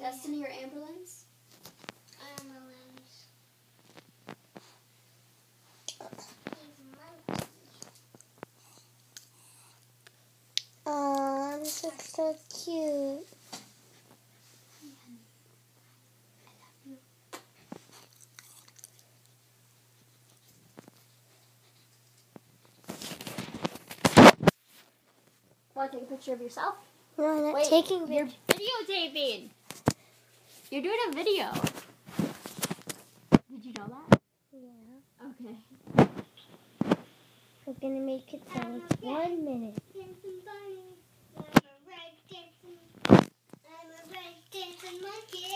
Destiny or Amberlyn's? Amberlyn's. Oh, this looks so cute. Want to take a picture of yourself? No, I'm not Wait, taking you're pictures. videotaping. You're doing a video. Did you know that? Yeah. Okay. We're going to make it so it's 1 minute. I'm a red dancing monkey.